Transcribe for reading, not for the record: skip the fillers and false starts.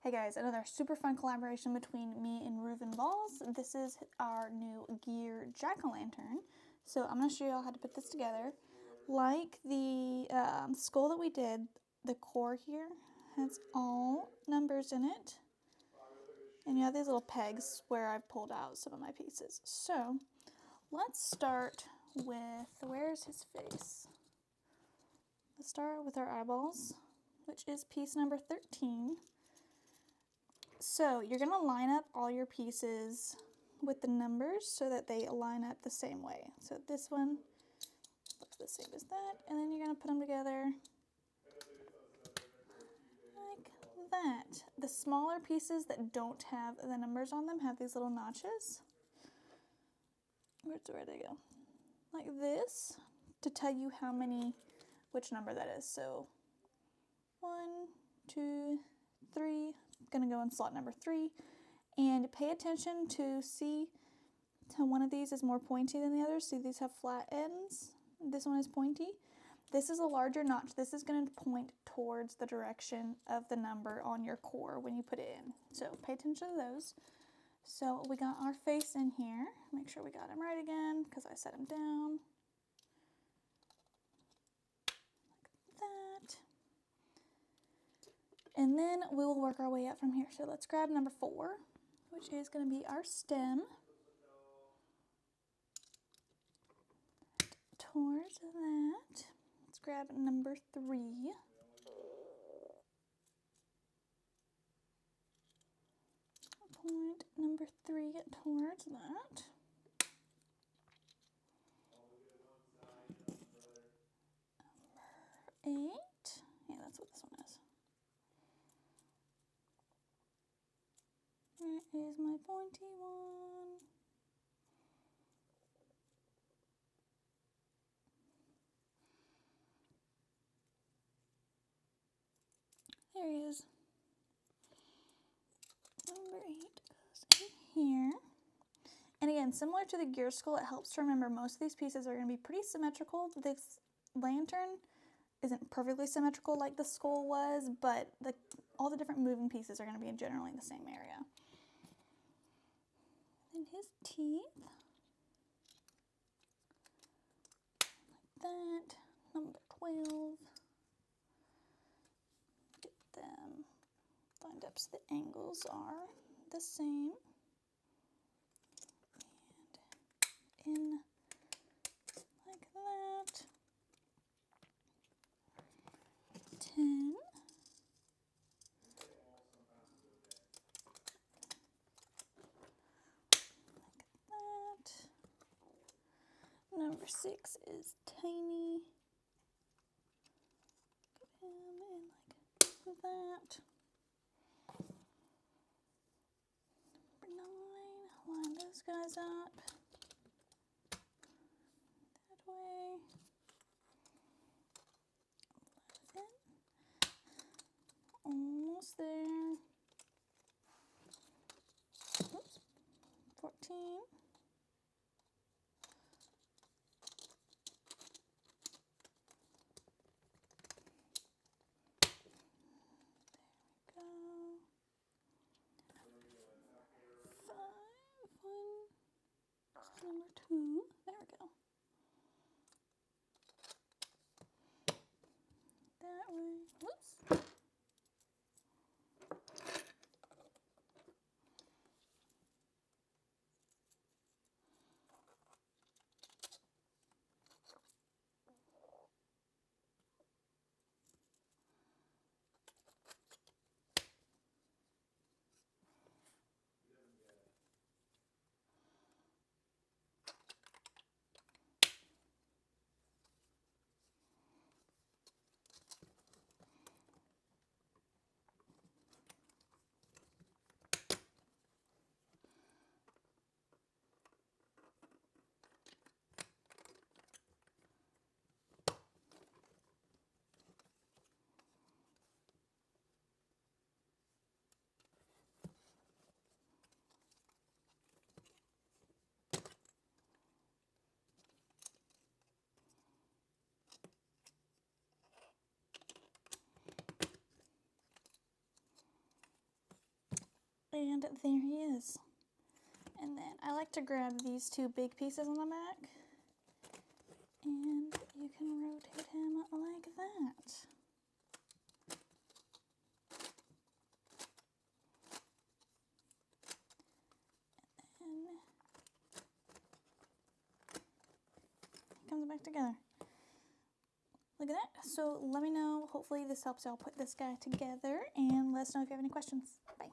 Hey guys, another super fun collaboration between me and Reuven Balls. This is our new gear jack-o'-lantern. So I'm going to show you all how to put this together. Like the skull that we did, the core here has all numbers in it. And you have these little pegs where I've pulled out some of my pieces. So let's start with, where's his face? Let's start with our eyeballs, which is piece number 13. So you're going to line up all your pieces with the numbers so that they line up the same way. So this one looks the same as that, and then you're going to put them together like that. The smaller pieces that don't have the numbers on them have these little notches. Where'd they go? Like this, to tell you how many, which number that is. So 1, 2, 3. Going to go in slot number 3, and pay attention to see how one of these is more pointy than the other. See, these have flat ends. This one is pointy. This is a larger notch. This is going to point towards the direction of the number on your core when you put it in. So pay attention to those. So we got our face in here. Make sure we got him right again because I set him down. Like that. And then we will work our way up from here. So let's grab number 4, which is going to be our stem. Towards that. Let's grab number 3. Point number 3 towards that. Number 8. Yeah, that's what this one is. There is my pointy one. There he is. Number 8 goes in here. And again, similar to the gear skull, it helps to remember most of these pieces are going to be pretty symmetrical. This lantern isn't perfectly symmetrical like the skull was, but all the different moving pieces are going to be generally in the same area. Then his teeth. Like that. Number 12. Get them lined up so the angles are the same. And in like that. 10. Like that. Number 6 is tiny. Get him in like that. Number 9, line those guys up. That way. 11. Almost there. Oops. 14. There we go. 5. 1. Number 2. There we go. That way. Whoops. And there he is. And then I like to grab these two big pieces on the back, and you can rotate him like that. And he comes back together. Look at that. So let me know. Hopefully this helps y'all put this guy together, and let us know if you have any questions. Bye.